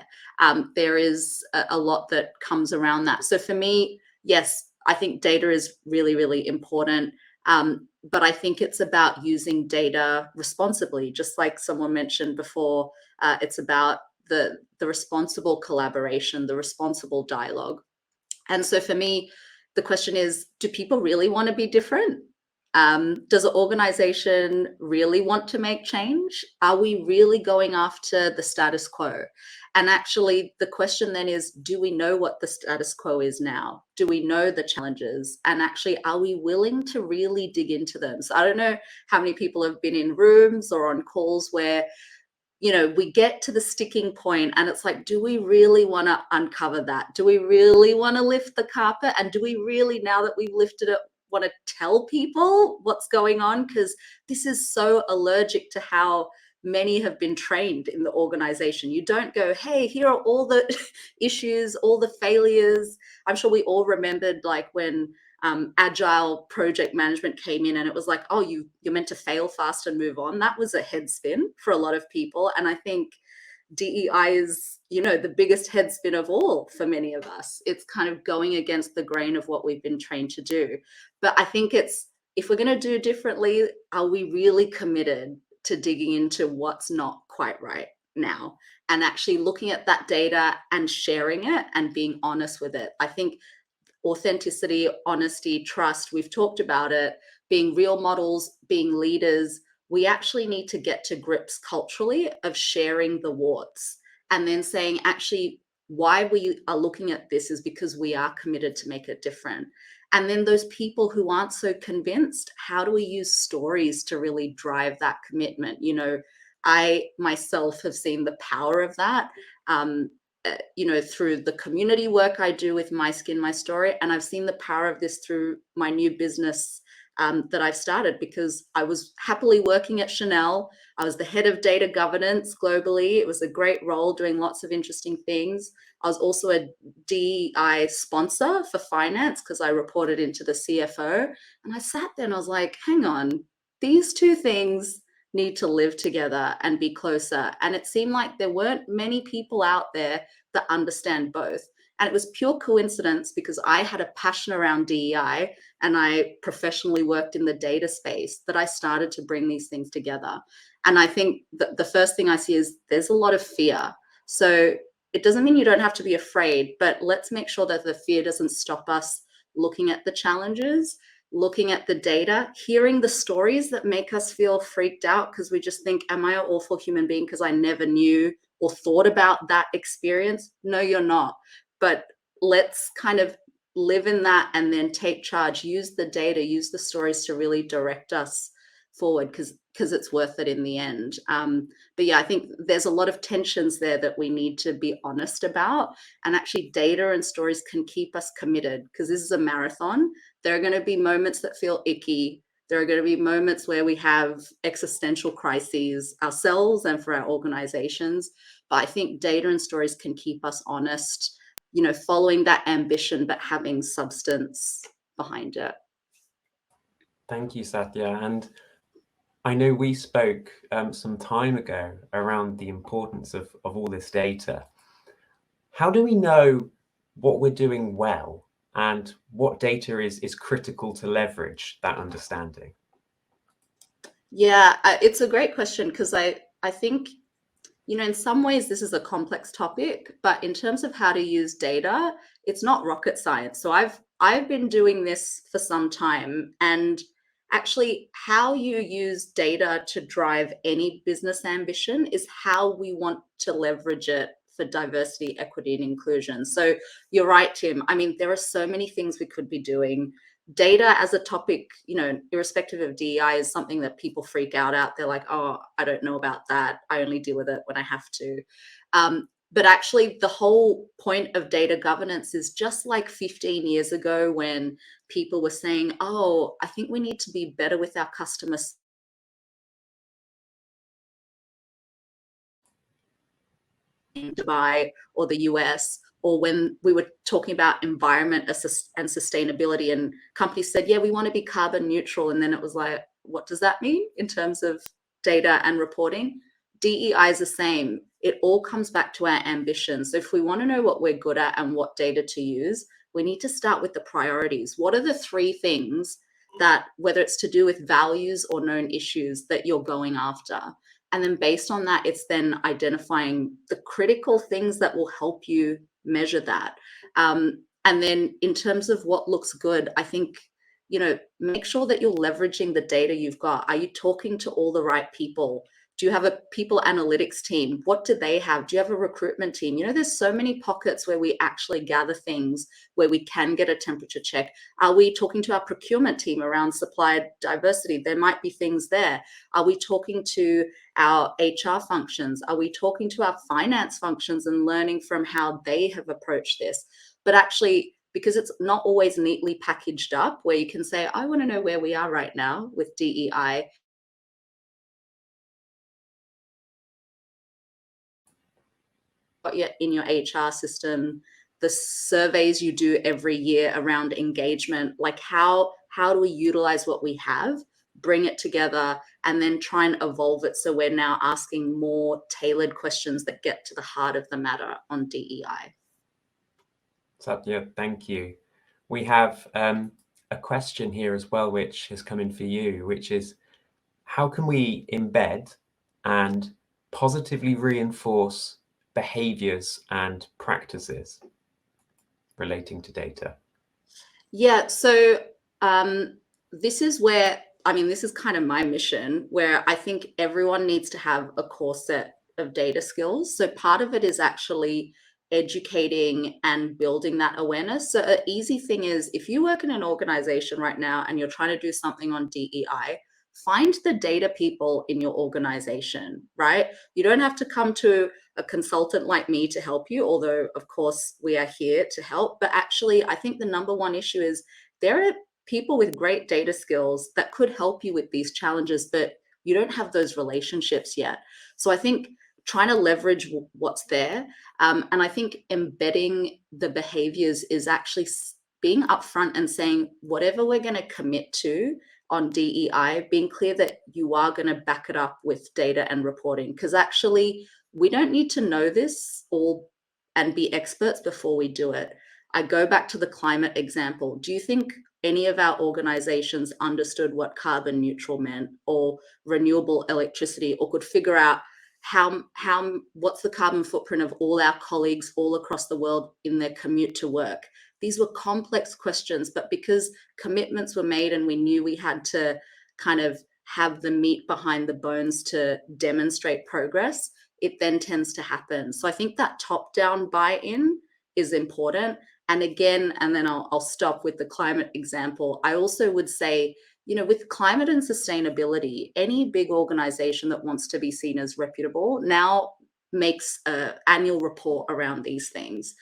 There is a lot that comes around that. So for me, yes, I think data is really, really important. But I think it's about using data responsibly, just like someone mentioned before. It's about the responsible collaboration, the responsible dialogue. And so for me, the question is, do people really want to be different? Does an organization really want to make change? Are we really going after the status quo? And actually, the question then is, do we know what the status quo is now? Do we know the challenges? And actually, are we willing to really dig into them? So I don't know how many people have been in rooms or on calls where, you know, we get to the sticking point and it's like, do we really want to uncover that? Do we really want to lift the carpet? And do we really, now that we've lifted it, want to tell people what's going on? Because this is so allergic to how many have been trained in the organization. You don't go, hey, here are all the issues, all the failures. I'm sure we all remembered like when agile project management came in and it was like, oh, you're meant to fail fast and move on. That was a head spin for a lot of people. And I think DEI is, you know, the biggest head spin of all for many of us. It's kind of going against the grain of what we've been trained to do. But I think it's, if we're going to do differently, are we really committed to digging into what's not quite right now and actually looking at that data and sharing it and being honest with it? I think authenticity, honesty, trust, we've talked about it, being real models, being leaders, we actually need to get to grips culturally of sharing the warts and then saying, actually, why we are looking at this is because we are committed to make it different. And then those people who aren't so convinced, how do we use stories to really drive that commitment? You know, I myself have seen the power of that. You know, through the community work I do with My Skin, My Story. And I've seen the power of this through my new business that I've started, because I was happily working at Chanel. I was the head of data governance globally. It was a great role doing lots of interesting things. I was also a DEI sponsor for finance because I reported into the CFO. And I sat there and I was like, hang on, these two things need to live together and be closer. And it seemed like there weren't many people out there that understand both. And it was pure coincidence because I had a passion around DEI and I professionally worked in the data space that I started to bring these things together. And I think the first thing I see is there's a lot of fear. So it doesn't mean you don't have to be afraid, but let's make sure that the fear doesn't stop us looking at the challenges, looking at the data, hearing the stories that make us feel freaked out because we just think, am I an awful human being because I never knew or thought about that experience? No, you're not. But let's kind of live in that and then take charge, use the data, use the stories to really direct us forward because it's worth it in the end. But yeah, I think there's a lot of tensions there that we need to be honest about. And actually data and stories can keep us committed, because this is a marathon. There are going to be moments that feel icky. There are going to be moments where we have existential crises ourselves and for our organizations. But I think data and stories can keep us honest, you know, following that ambition, but having substance behind it. Thank you, Satya. And I know we spoke some time ago around the importance of all this data. How do we know what we're doing well and what data is critical to leverage that understanding? Yeah, it's a great question, because I think, you know, in some ways this is a complex topic, but in terms of how to use data, it's not rocket science. So I've been doing this for some time, and actually how you use data to drive any business ambition is how we want to leverage it for diversity, equity, and inclusion. So you're right, Tim. I mean, there are so many things we could be doing. Data as a topic, you know, irrespective of DEI, is something that people freak out. They're like, oh, I don't know about that. I only deal with it when I have to. But actually, the whole point of data governance is just like 15 years ago when people were saying, oh, I think we need to be better with our customers. Dubai or the US, or when we were talking about environment and sustainability, and companies said, yeah, we want to be carbon neutral. And then it was like, what does that mean in terms of data and reporting? DEI is the same. It all comes back to our ambition. So if we want to know what we're good at and what data to use, we need to start with the priorities. What are the 3 things that, whether it's to do with values or known issues, that you're going after? And then based on that, it's then identifying the critical things that will help you measure that. And then in terms of what looks good, I think, you know, make sure that you're leveraging the data you've got. Are you talking to all the right people? Do you have a people analytics team? What do they have? Do you have a recruitment team? You know, there's so many pockets where we actually gather things where we can get a temperature check. Are we talking to our procurement team around supplier diversity? There might be things there. Are we talking to our HR functions? Are we talking to our finance functions and learning from how they have approached this? But actually, because it's not always neatly packaged up where you can say, I want to know where we are right now with DEI. In your HR system, the surveys you do every year around engagement, like how do we utilize what we have, bring it together, and then try and evolve it so we're now asking more tailored questions that get to the heart of the matter on DEI. Satya, thank you. We have a question here as well, which has come in for you, which is, how can we embed and positively reinforce behaviors and practices relating to data? Yeah, so this is where, I mean, this is kind of my mission, where I think everyone needs to have a core set of data skills. So part of it is actually educating and building that awareness. So an easy thing is, if you work in an organization right now and you're trying to do something on DEI, find the data people in your organization, right? You don't have to come to a consultant like me to help you, although of course we are here to help. But actually, I think the number one issue is there are people with great data skills that could help you with these challenges, but you don't have those relationships yet. So I think trying to leverage what's there. And I think embedding the behaviors is actually being upfront and saying, whatever we're going to commit to on DEI, being clear that you are going to back it up with data and reporting, because actually we don't need to know this all and be experts before we do it. I go back to the climate example. Do you think any of our organizations understood what carbon neutral meant, or renewable electricity, or could figure out what's the carbon footprint of all our colleagues all across the world in their commute to work? These were complex questions, but because commitments were made and we knew we had to kind of have the meat behind the bones to demonstrate progress, it then tends to happen. So I think that top-down buy-in is important. And again, and then I'll stop with the climate example, I also would say with climate and sustainability, any big organization that wants to be seen as reputable now makes an annual report around these things.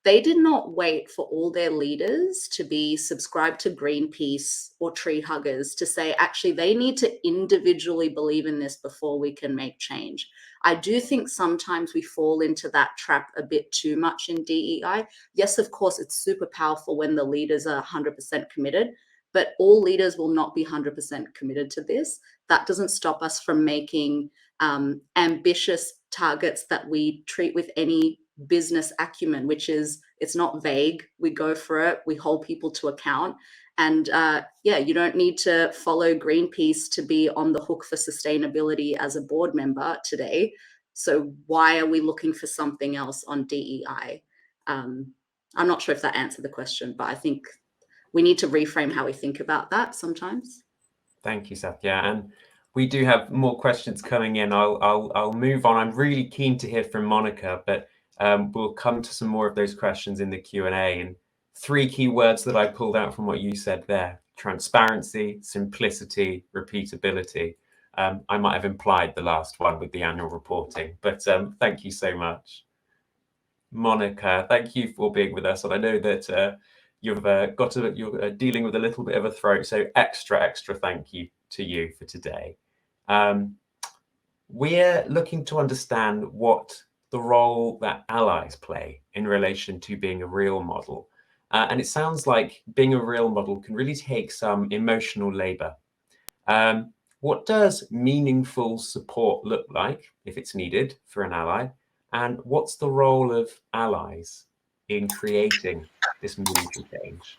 They did not wait for all their leaders to be subscribed to Greenpeace or tree huggers to say, actually, they need to individually believe in this before we can make change. I do think sometimes we fall into that trap a bit too much in DEI. Yes, of course, it's super powerful when the leaders are 100% committed, but all leaders will not be 100% committed to this. That doesn't stop us from making ambitious targets that we treat with any business acumen, which is, it's not vague. We go for it. We hold people to account. And you don't need to follow Greenpeace to be on the hook for sustainability as a board member today. So why are we looking for something else on DEI? I'm not sure if that answered the question, but I think we need to reframe how we think about that sometimes. Thank you, Seth. Yeah, and we do have more questions coming in. I'll move on. I'm really keen to hear from Monica, but we'll come to some more of those questions in the Q&A. And 3 key words that I pulled out from what you said there: transparency, simplicity, repeatability. I might have implied the last one with the annual reporting, but thank you so much. Monica, thank you for being with us. And I know that you're dealing with a little bit of a throat, so extra thank you to you for today. We're looking to understand what the role that allies play in relation to being a real model. And it sounds like being a real model can really take some emotional labor. What does meaningful support look like, if it's needed, for an ally? And what's the role of allies in creating this meaningful change?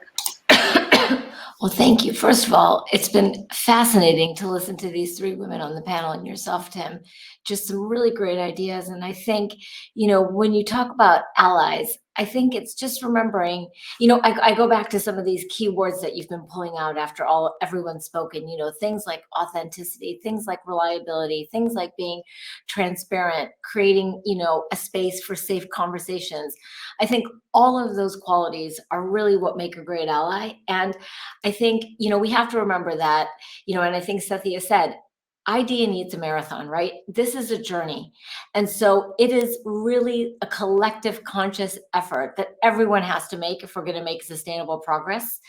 Well, thank you. First of all, it's been fascinating to listen to these 3 women on the panel and yourself, Tim. Just some really great ideas. And I think, when you talk about allies, I think it's just remembering, I go back to some of these key words that you've been pulling out after everyone's spoken, things like authenticity, things like reliability, things like being transparent, creating, a space for safe conversations. I think all of those qualities are really what make a great ally. And I think, we have to remember that, and I think Sathya said, ID needs a marathon, right? This is a journey. And so it is really a collective conscious effort that everyone has to make if we're going to make sustainable progress,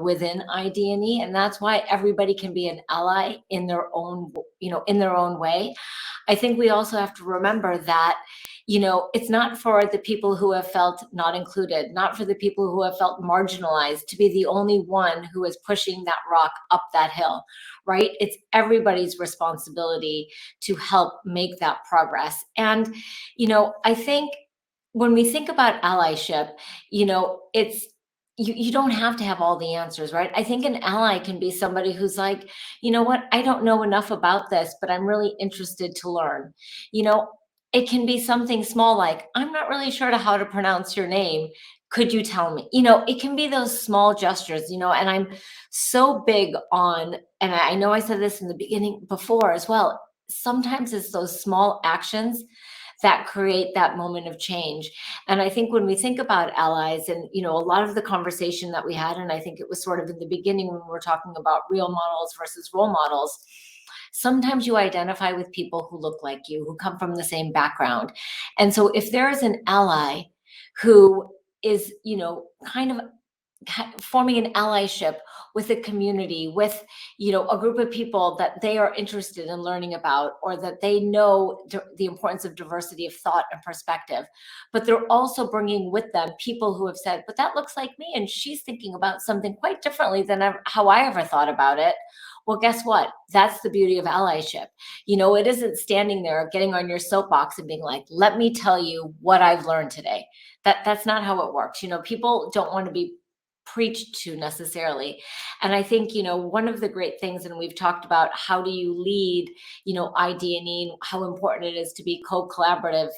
within ID&E. And that's why everybody can be an ally in their own, in their own way. I think we also have to remember that, it's not for the people who have felt not included, not for the people who have felt marginalized to be the only one who is pushing that rock up that hill, right? It's everybody's responsibility to help make that progress. And, I think when we think about allyship, it's, you don't have to have all the answers, right? I think an ally can be somebody who's like, you know what, I don't know enough about this, but I'm really interested to learn. It can be something small like, I'm not really sure how to pronounce your name. Could you tell me? It can be those small gestures, and I'm so big on, and I know I said this in the beginning before as well, sometimes it's those small actions that create that moment of change. And I think when we think about allies and, a lot of the conversation that we had, and I think it was sort of in the beginning when we were talking about real models versus role models, sometimes you identify with people who look like you, who come from the same background. And so if there is an ally who is, kind of forming an allyship with a community, with a group of people that they are interested in learning about, or that they know the importance of diversity of thought and perspective, but they're also bringing with them people who have said, but that looks like me, and she's thinking about something quite differently than how I ever thought about it. Well, guess what? That's the beauty of allyship. It isn't standing there getting on your soapbox and being like, let me tell you what I've learned today. That's not how it works. People don't want to be preached to necessarily. And I think, one of the great things, and we've talked about how do you lead, ID&E, how important it is to be co-collaborative,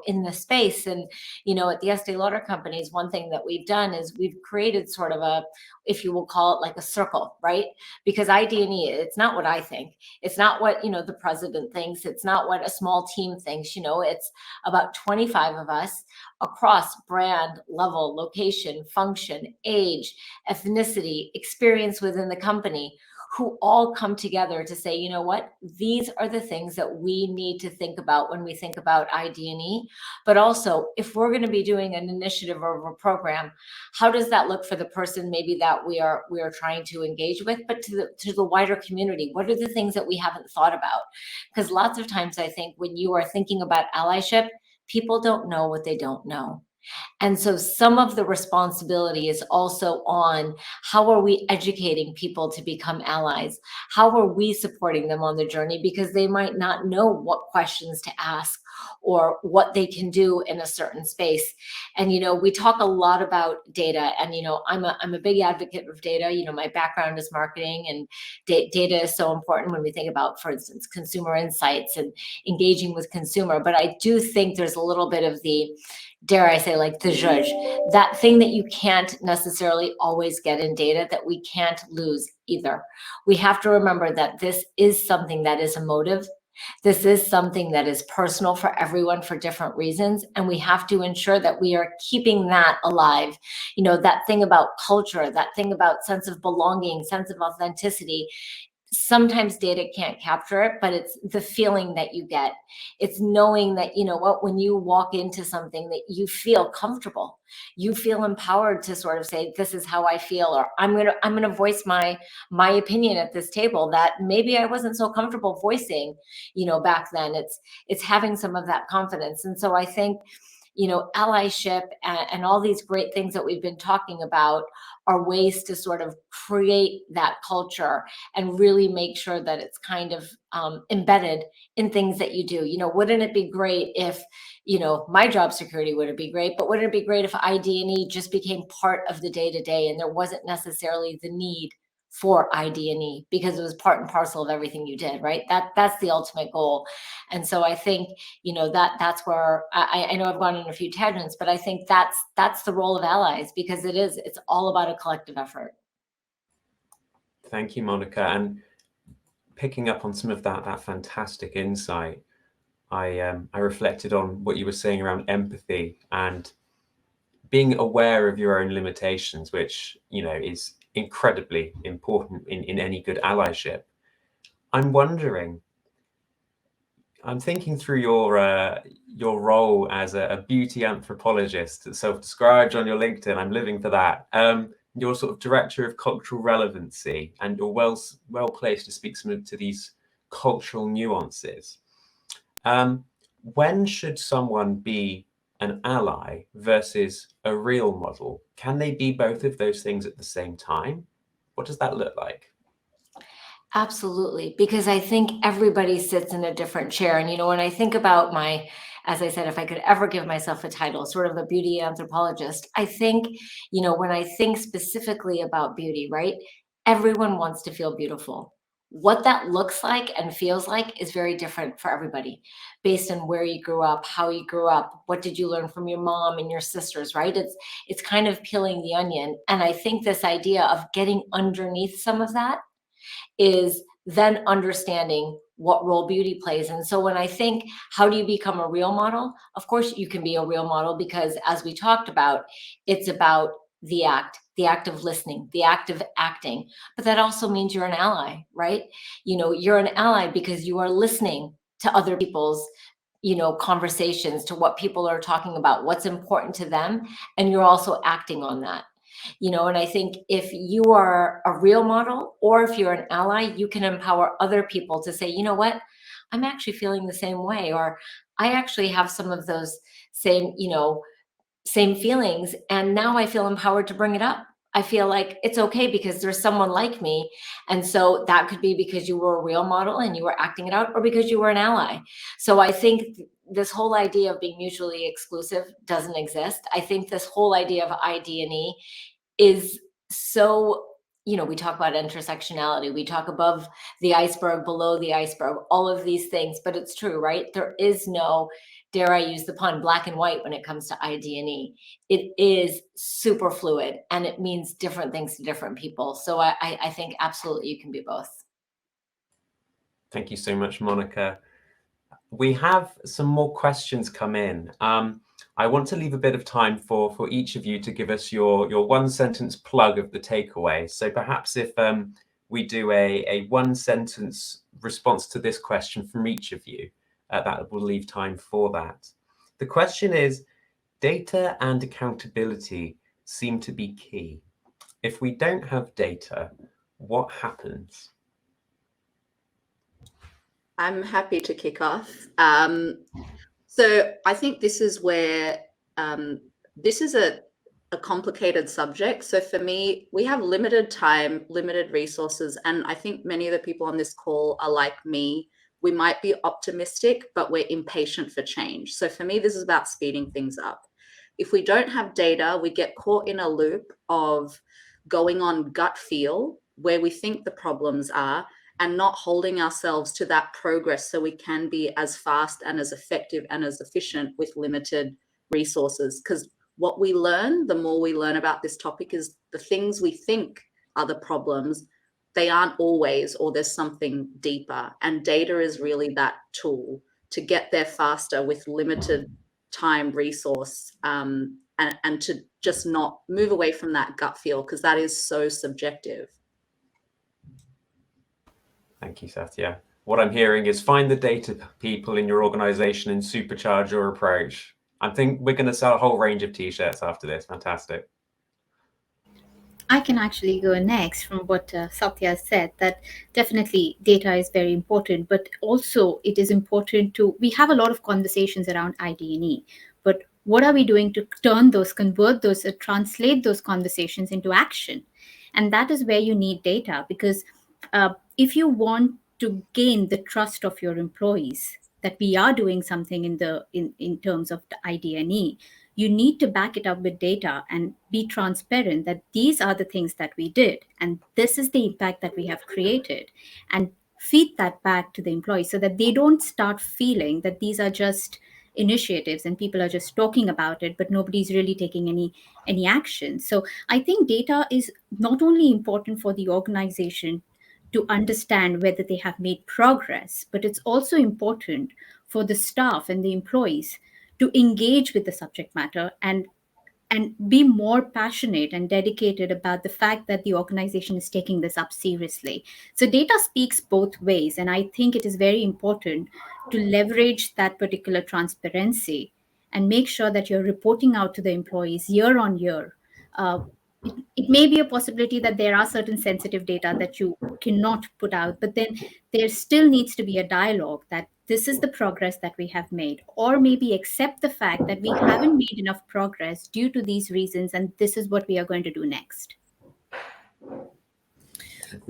in this space. And, at the Estee Lauder companies, one thing that we've done is we've created sort of a, if you will call it like a circle, right? Because ID&E, it's not what I think. It's not what, the president thinks. It's not what a small team thinks, it's about 25 of us across brand, level, location, function, age, ethnicity, experience within the company, who all come together to say, you know what, these are the things that we need to think about when we think about ID&E. But also, if we're going to be doing an initiative or a program, how does that look for the person maybe that we are trying to engage with, but to the wider community? What are the things that we haven't thought about? Because lots of times I think when you are thinking about allyship, people don't know what they don't know. And so some of the responsibility is also on how are we educating people to become allies? How are we supporting them on the journey? Because they might not know what questions to ask or what they can do in a certain space. And, you know, we talk a lot about data, and, you know, I'm a big advocate of data. You know, my background is marketing, and data is so important when we think about, for instance, consumer insights and engaging with consumer. But I do think there's a little bit of the, dare I say, like the judge, that thing that you can't necessarily always get in data, that we can't lose either. We have to remember that this is something that is emotive. This is something that is personal for everyone for different reasons. And we have to ensure that we are keeping that alive. You know, that thing about culture, that thing about sense of belonging, sense of authenticity. Sometimes data can't capture it, but it's the feeling that you get. It's knowing that, you know what, when you walk into something, that you feel comfortable, you feel empowered to sort of say, this is how I feel, or I'm gonna voice my opinion at this table that maybe I wasn't so comfortable voicing, you know, back then. It's having some of that confidence. And so I think, you know, allyship and all these great things that we've been talking about are ways to sort of create that culture and really make sure that it's kind of embedded in things that you do. You know, wouldn't it be great if, you know, my job security would be great, but wouldn't it be great if ID&E just became part of the day-to-day and there wasn't necessarily the need for ID&E because it was part and parcel of everything you did, right? That's the ultimate goal. And so I think, you know, that's where I know I've gone on a few tangents, but I think that's the role of allies, because it's all about a collective effort. Thank you, Monica. And picking up on some of that fantastic insight, I reflected on what you were saying around empathy and being aware of your own limitations, which, you know, is incredibly important in any good allyship. I'm wondering, I'm thinking through your role as a beauty anthropologist, self-described on your LinkedIn. I'm living for that. You're sort of director of cultural relevancy, and you're well placed to speak some to these cultural nuances. When should someone be an ally versus a real model? Can they be both of those things at the same time? What does that look like? Absolutely, because I think everybody sits in a different chair. And, you know, when I think about as I said, if I could ever give myself a title, sort of a beauty anthropologist, I think, you know, when I think specifically about beauty, right, everyone wants to feel beautiful. What that looks like and feels like is very different for everybody based on where you grew up, how you grew up, what did you learn from your mom and your sisters, right? It's kind of peeling the onion. And I think this idea of getting underneath some of that is then understanding what role beauty plays. And so when I think, how do you become a real model? Of course, you can be a real model because, as we talked about, it's about the act of listening, the act of acting. But that also means you're an ally, right? You know, you're an ally because you are listening to other people's, you know, conversations, to what people are talking about, what's important to them, and you're also acting on that. You know, and I think if you are a real model or if you're an ally, you can empower other people to say, you know what, I'm actually feeling the same way, or I actually have some of those same, you know, same feelings. And now I feel empowered to bring it up. I feel like it's okay because there's someone like me. And so that could be because you were a real model and you were acting it out, or because you were an ally. So I think this whole idea of being mutually exclusive doesn't exist. I think this whole idea of ID&E is so, you know, we talk about intersectionality, we talk above the iceberg, below the iceberg, all of these things, but it's true, right? There is no, dare I use the pun, black and white when it comes to ID&E. It is super fluid and it means different things to different people. So I think absolutely you can be both. Thank you so much, Monica. We have some more questions come in. I want to leave a bit of time for each of you to give us your one sentence plug of the takeaway. So perhaps if we do a one-sentence response to this question from each of you. That will leave time for that. The question is, data and accountability seem to be key. If we don't have data, what happens? I'm happy to kick off. So I think this is where this is a complicated subject. So for me, we have limited time, limited resources, and I think many of the people on this call are like me. We might be optimistic, but we're impatient for change. So for me, this is about speeding things up. If we don't have data, we get caught in a loop of going on gut feel where we think the problems are and not holding ourselves to that progress so we can be as fast and as effective and as efficient with limited resources. Because what we learn, the more we learn about this topic, is the things we think are the problems, they aren't always, or there's something deeper. And data is really that tool to get there faster with limited time, resource, and to just not move away from that gut feel, because that is so subjective. Thank you, Satya. What I'm hearing is find the data people in your organization and supercharge your approach. I think we're going to sell a whole range of t-shirts after this. Fantastic. I can actually go next from what Satya said, that definitely data is very important, but also it is important we have a lot of conversations around ID&E, but what are we doing to convert those, translate those conversations into action? And that is where you need data, because if you want to gain the trust of your employees that we are doing something in terms of the ID&E, you need to back it up with data and be transparent that these are the things that we did and this is the impact that we have created, and feed that back to the employees so that they don't start feeling that these are just initiatives and people are just talking about it but nobody's really taking any action. So I think data is not only important for the organization to understand whether they have made progress, but it's also important for the staff and the employees to engage with the subject matter and be more passionate and dedicated about the fact that the organization is taking this up seriously. So data speaks both ways, and I think it is very important to leverage that particular transparency and make sure that you're reporting out to the employees year on year. It may be a possibility that there are certain sensitive data that you cannot put out, but then there still needs to be a dialogue that this is the progress that we have made, or maybe accept the fact that we haven't made enough progress due to these reasons, and this is what we are going to do next.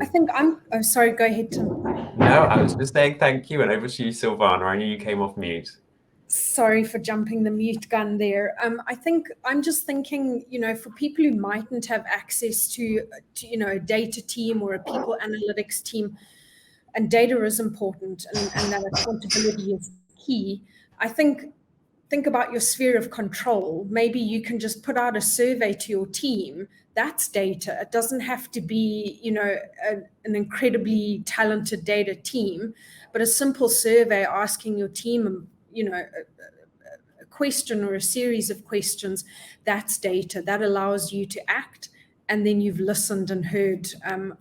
I think oh, sorry, go ahead, Tim. No, I was just saying thank you, and over to you, Silvana. I knew you came off mute. Sorry for jumping the mute gun there. I think I'm just thinking, for people who mightn't have access to a data team or a people analytics team, and data is important and that accountability is key. I think about your sphere of control. Maybe you can just put out a survey to your team. That's data. It doesn't have to be, an incredibly talented data team, but a simple survey asking your team, a question or a series of questions, that's data. That allows you to act, and then you've listened and heard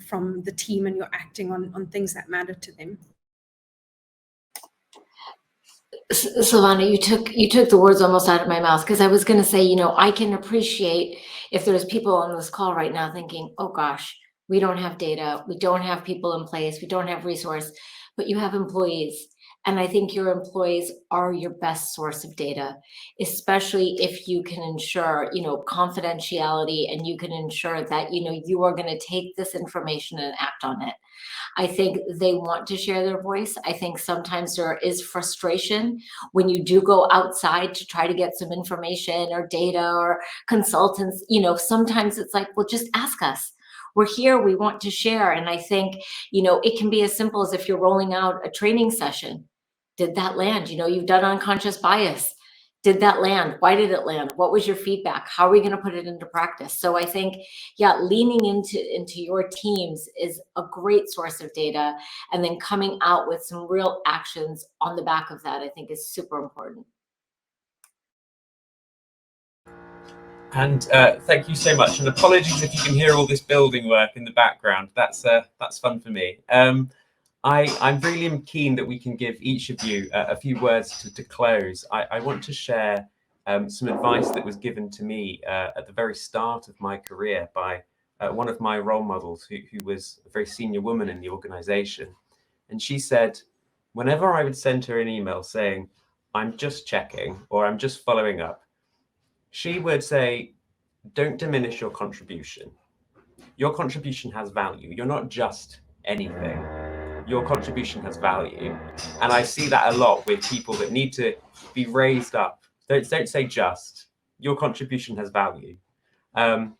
from the team and you're acting on things that matter to them. Silvana, you took the words almost out of my mouth, because I was going to say, I can appreciate if there's people on this call right now thinking, oh gosh, we don't have data, we don't have people in place, we don't have resource, but you have employees. And I think your employees are your best source of data, especially if you can ensure, confidentiality, and you can ensure that, you are going to take this information and act on it. I think they want to share their voice. I think sometimes there is frustration when you do go outside to try to get some information or data or consultants. Sometimes it's like, well, just ask us. We're here, we want to share. And I think, it can be as simple as if you're rolling out a training session. Did that land? You've done unconscious bias. Did that land? Why did it land? What was your feedback? How are we going to put it into practice? So I think, leaning into your teams is a great source of data, and then coming out with some real actions on the back of that, I think, is super important. And thank you so much. And apologies if you can hear all this building work in the background. That's fun for me. I'm really keen that we can give each of you a few words to close. I want to share some advice that was given to me at the very start of my career by one of my role models, who was a very senior woman in the organization. And she said, whenever I would send her an email saying, I'm just checking or I'm just following up, she would say, don't diminish your contribution. Your contribution has value. You're not just anything. Your contribution has value. And I see that a lot with people that need to be raised up. Don't say just. Your contribution has value. And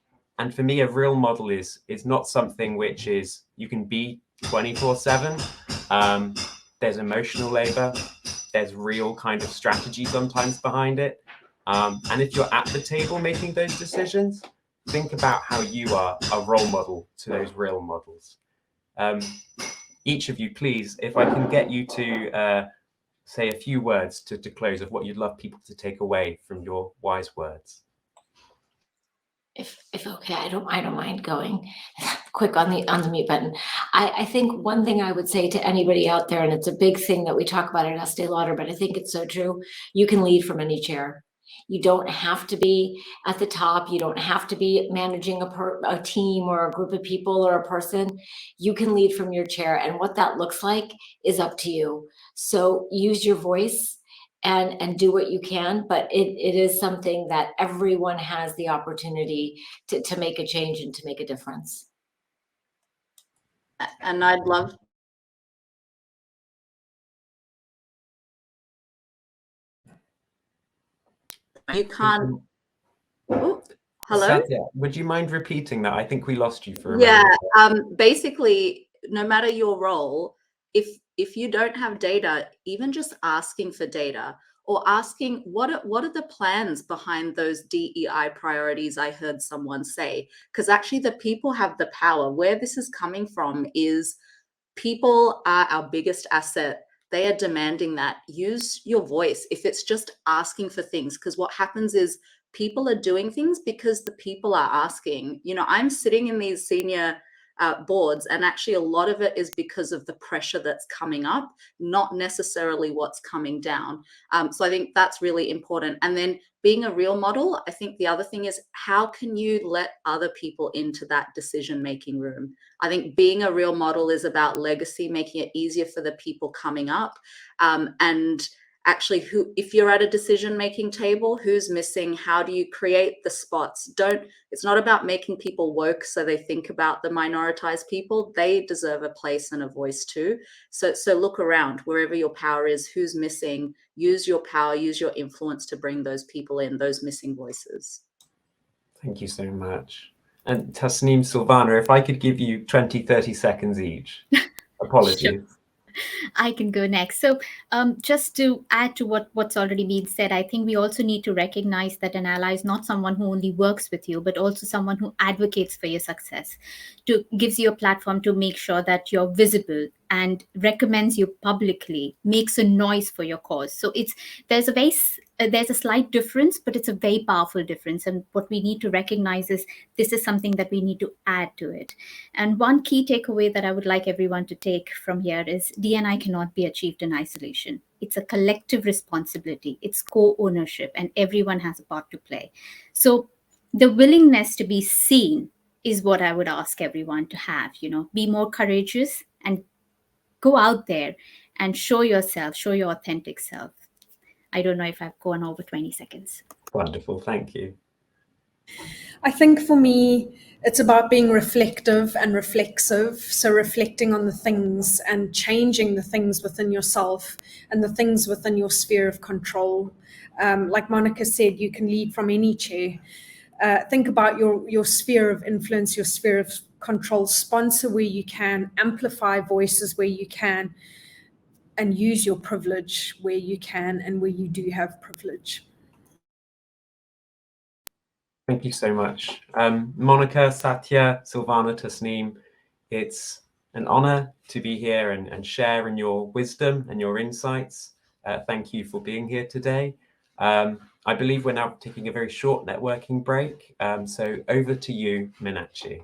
for me, a real model is not something which is you can be 24/7. There's emotional labor. There's real kind of strategy sometimes behind it. And if you're at the table making those decisions, think about how you are a role model to those real models. Each of you, please, if I can get you to say a few words to close of what you'd love people to take away from your wise words. If okay, I don't mind going quick on the mute button. I think one thing I would say to anybody out there, and it's a big thing that we talk about at Estee Lauder, but I think it's so true. You can lead from any chair. You don't have to be at the top. You don't have to be managing a team or a group of people or a person. You can lead from your chair, and what that looks like is up to you. So use your voice and do what you can, but it is something that everyone has the opportunity to make a change and to make a difference. And I'd love you can't. Oh, hello. Satya, would you mind repeating that? I think we lost you for a Yeah. moment. Basically, no matter your role, if you don't have data, even just asking for data or asking what are the plans behind those DEI priorities I heard someone say, because actually the people have the power. Where this is coming from is people are our biggest asset. They are demanding that. Use your voice if it's just asking for things, because what happens is people are doing things because the people are asking. You know, I'm sitting in these senior boards, and actually a lot of it is because of the pressure that's coming up, not necessarily what's coming down. So I think that's really important. And then being a real model, I think the other thing is, how can you let other people into that decision-making room? I think being a real model is about legacy, making it easier for the people coming up. And actually, if you're at a decision-making table, who's missing? How do you create the spots? It's not about making people woke so they think about the minoritized people. They deserve a place and a voice too. So look around wherever your power is, who's missing, use your power, use your influence to bring those people in, those missing voices. Thank you so much. And Tasneem, Silvana, if I could give you 20, 30 seconds each. Apologies. Sure. I can go next. So just to add to what's already been said, I think we also need to recognize that an ally is not someone who only works with you, but also someone who advocates for your success, gives you a platform to make sure that you're visible and recommends you publicly, makes a noise for your cause. So there's a slight difference, but it's a very powerful difference. And what we need to recognize is this is something that we need to add to it. And one key takeaway that I would like everyone to take from here is D&I cannot be achieved in isolation. It's a collective responsibility. It's co-ownership, and everyone has a part to play. So the willingness to be seen is what I would ask everyone to have. Be more courageous and go out there and show yourself, show your authentic self. I don't know if I've gone over 20 seconds. Wonderful, thank you. I think for me, it's about being reflective and reflexive. So reflecting on the things and changing the things within yourself and the things within your sphere of control. Like Monica said, you can lead from any chair. Think about your sphere of influence, your sphere of control. Sponsor where you can, amplify voices where you can, and use your privilege where you can and where you do have privilege. Thank you so much. Monica, Satya, Silvana, Tasneem, it's an honor to be here and share in your wisdom and your insights. Thank you for being here today. I believe we're now taking a very short networking break. So over to you, Meenakshi.